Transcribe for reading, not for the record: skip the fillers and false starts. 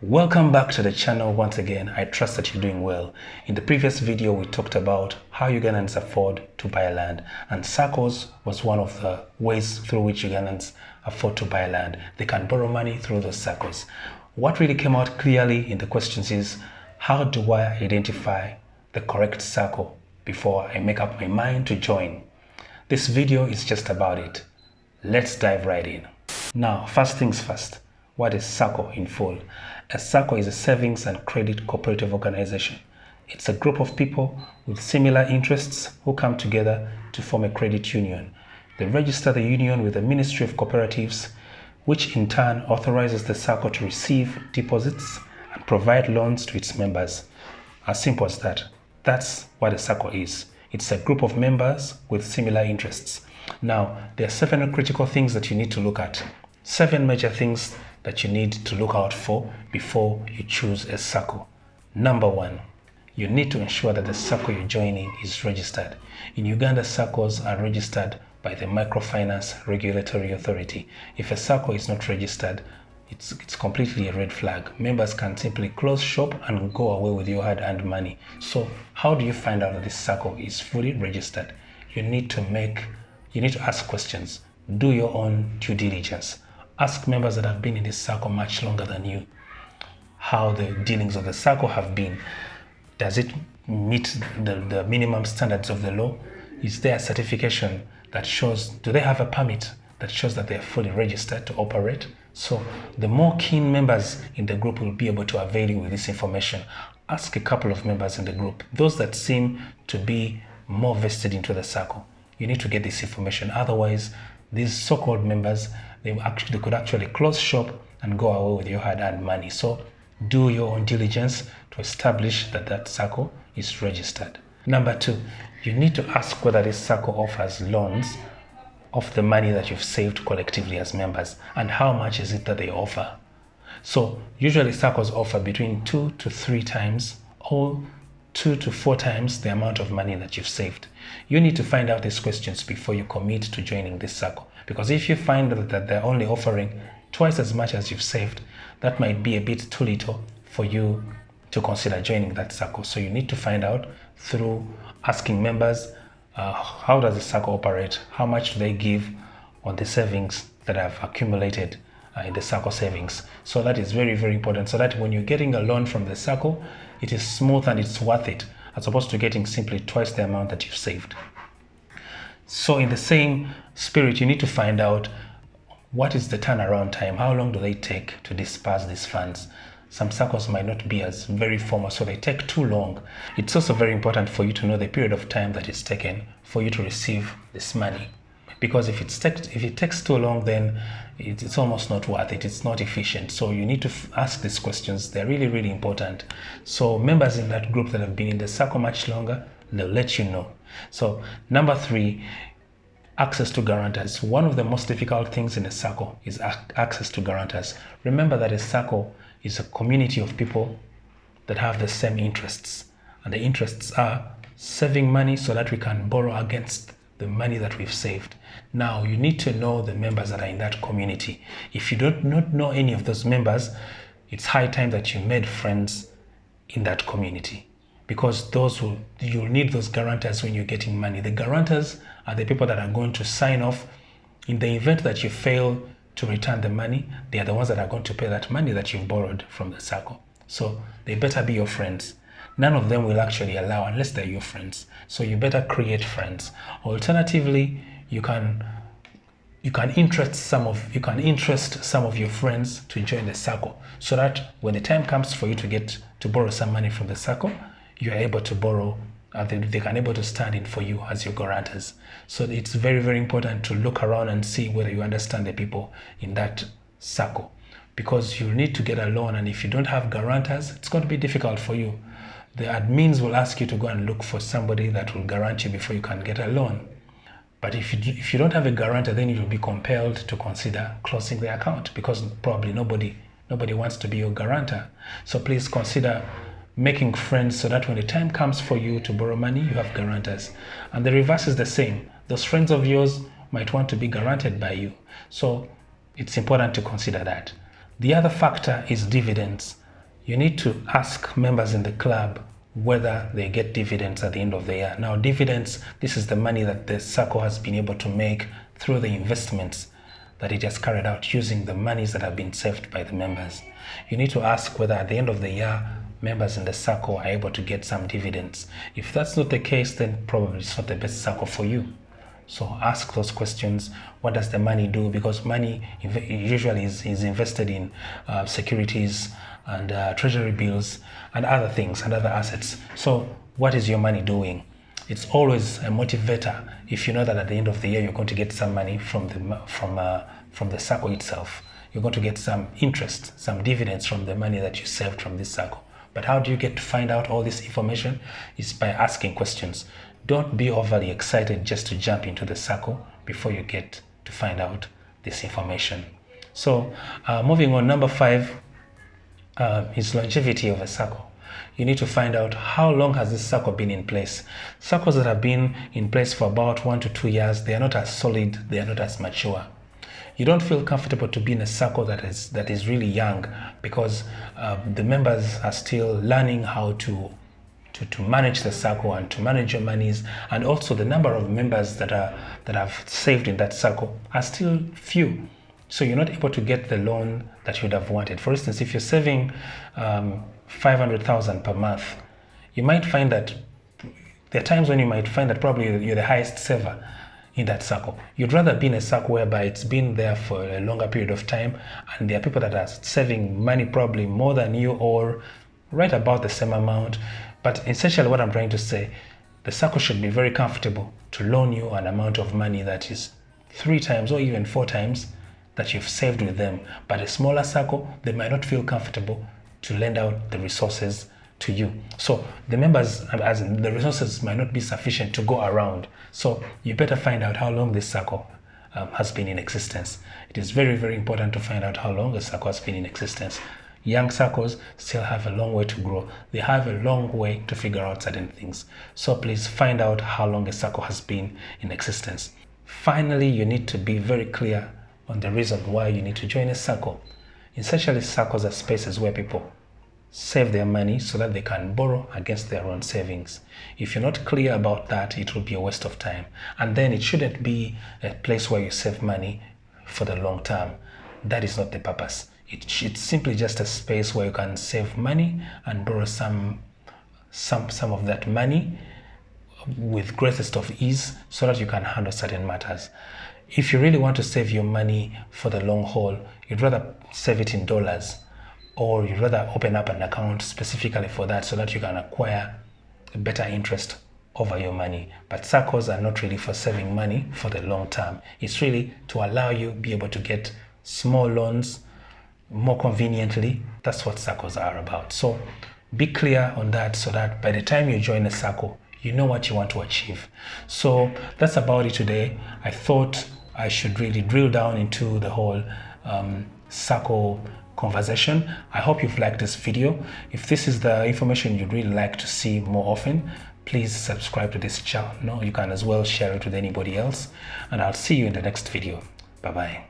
Welcome back to the channel once again. I trust that you're doing well. In the previous video, we talked about how Ugandans afford to buy land, and Saccos was one of the ways through which Ugandans afford to buy land. They can borrow money through those Saccos. What really came out clearly in the questions is, how do I identify the correct Sacco before I make up my mind to join? This video is just about it. Let's dive right in. Now, first things first. What is Sacco in full? A Sacco is a savings and credit cooperative organization. It's a group of people with similar interests who come together to form a credit union. They register the union with the Ministry of Cooperatives, which in turn authorizes the Sacco to receive deposits and provide loans to its members. As simple as that. That's what a Sacco is. It's a group of members with similar interests. Now, there are 7 critical things that you need to look at. 7 major things that you need to look out for before you choose a Sacco. Number 1, you need to ensure that the Sacco you're joining is registered. In Uganda, Saccos are registered by the Microfinance Regulatory Authority. If a Sacco is not registered, it's completely a red flag. Members can simply close shop and go away with your hard-earned money. So how do you find out that this Sacco is fully registered? You need to ask questions. Do your own due diligence. Ask members that have been in this Sacco much longer than you how the dealings of the Sacco have been. Does it meet the minimum standards of the law? Is there a certification that shows, do they have a permit that shows that they are fully registered to operate? So the more keen members in the group will be able to avail you with this information. Ask a couple of members in the group, those that seem to be more vested into the Sacco. You need to get this information. Otherwise, these so-called members, they could actually close shop and go away with your hard-earned money. So do your own diligence to establish that that Sacco is registered. Number 2, you need to ask whether this Sacco offers loans of the money that you've saved collectively as members, and how much is it that they offer. So usually Saccos offer between 2 to 3 times or 2 to 4 times the amount of money that you've saved. You need to find out these questions before you commit to joining this Sacco, because if you find that they're only offering twice as much as you've saved, that might be a bit too little for you to consider joining that Sacco. So you need to find out through asking members, how does the Sacco operate? How much do they give on the savings that have accumulated in the Sacco savings? So that is very, very important, so that when you're getting a loan from the Sacco, it is smooth and it's worth it, as opposed to getting simply twice the amount that you've saved. So in the same spirit, you need to find out, what is the turnaround time? How long do they take to disperse these funds? Some Saccos might not be as very formal, so they take too long. It's also very important for you to know the period of time that it's taken for you to receive this money. Because if it takes too long, then it's almost not worth it. It's not efficient. So you need to ask these questions. They're really, really important. So members in that group that have been in the Sacco much longer, they'll let you know. So number 3, access to guarantors. One of the most difficult things in a Sacco is access to guarantors. Remember that a Sacco is a community of people that have the same interests. And the interests are saving money so that we can borrow against the money that we've saved. Now, you need to know the members that are in that community. If you do not know any of those members, it's high time that you made friends in that community, because you'll need those guarantors when you're getting money. The guarantors are the people that are going to sign off in the event that you fail to return the money. They are the ones that are going to pay that money that you've borrowed from the Sacco. So they better be your friends. None of them will actually allow unless they're your friends. So you better create friends. Alternatively, you can interest some of your friends to join the Sacco, so that when the time comes for you to borrow some money from the Sacco, you are able to borrow, they can able to stand in for you as your guarantors. So it's very, very important to look around and see whether you understand the people in that Sacco, because you need to get a loan, and if you don't have guarantors, it's going to be difficult for you. The admins will ask you to go and look for somebody that will guarantee you before you can get a loan. But if you don't have a guarantor, then you will be compelled to consider closing the account, because probably nobody wants to be your guarantor. So please consider making friends so that when the time comes for you to borrow money, you have guarantors. And the reverse is the same. Those friends of yours might want to be guaranteed by you. So it's important to consider that. The other factor is dividends. you need to ask members in the club whether they get dividends at the end of the year. Now, dividends, this is the money that the Sacco has been able to make through the investments that it has carried out using the monies that have been saved by the members. You need to ask whether at the end of the year, members in the Sacco are able to get some dividends. If that's not the case, then probably it's not the best Sacco for you. So ask those questions. What does the money do? Because money usually is invested in securities and treasury bills and other things and other assets. So what is your money doing? It's always a motivator if you know that at the end of the year you're going to get some money from the Sacco itself. You're going to get some interest, some dividends from the money that you saved from this Sacco. But how do you get to find out all this information? Is by asking questions. Don't be overly excited just to jump into the Sacco before you get to find out this information. So moving on, number 5 is longevity of a Sacco. You need to find out how long has this Sacco been in place. Saccos that have been in place for about 1 to 2 years, they are not as solid, they are not as mature. You don't feel comfortable to be in a Sacco that is really young because the members are still learning how to manage the Sacco and to manage your monies, and also the number of members that have saved in that Sacco are still few. So you're not able to get the loan that you'd have wanted. For instance, if you're saving 500,000 per month, you might find that there are times when you might find that probably you're the highest saver in that Sacco. You'd rather be in a Sacco whereby it's been there for a longer period of time and there are people that are saving money probably more than you or right about the same amount. But essentially what I'm trying to say, the Sacco should be very comfortable to loan you an amount of money that is 3 times or even 4 times that you've saved with them. But a smaller Sacco, they might not feel comfortable to lend out the resources to you. So the members, as in the resources might not be sufficient to go around. So you better find out how long this Sacco has been in existence. It is very, very important to find out how long the Sacco has been in existence. Young Saccos still have a long way to grow. They have a long way to figure out certain things. So please find out how long a Sacco has been in existence. Finally, you need to be very clear on the reason why you need to join a Sacco. Essentially, Saccos are spaces where people save their money so that they can borrow against their own savings. If you're not clear about that, it will be a waste of time. And then it shouldn't be a place where you save money for the long term. That is not the purpose. It's simply just a space where you can save money and borrow some of that money with greatest of ease so that you can handle certain matters. If you really want to save your money for the long haul, you'd rather save it in dollars, or you'd rather open up an account specifically for that so that you can acquire a better interest over your money. But Saccos are not really for saving money for the long term. It's really to allow you be able to get small loans more conveniently. That's what Saccos are about. So be clear on that so that by the time you join a Sacco, you know what you want to achieve. So that's about it today. I thought I should really drill down into the whole Sacco conversation. I hope you've liked this video. If this is the information you'd really like to see more often, please subscribe to this channel. You can as well share it with anybody else, and I'll see you in the next video. Bye-bye.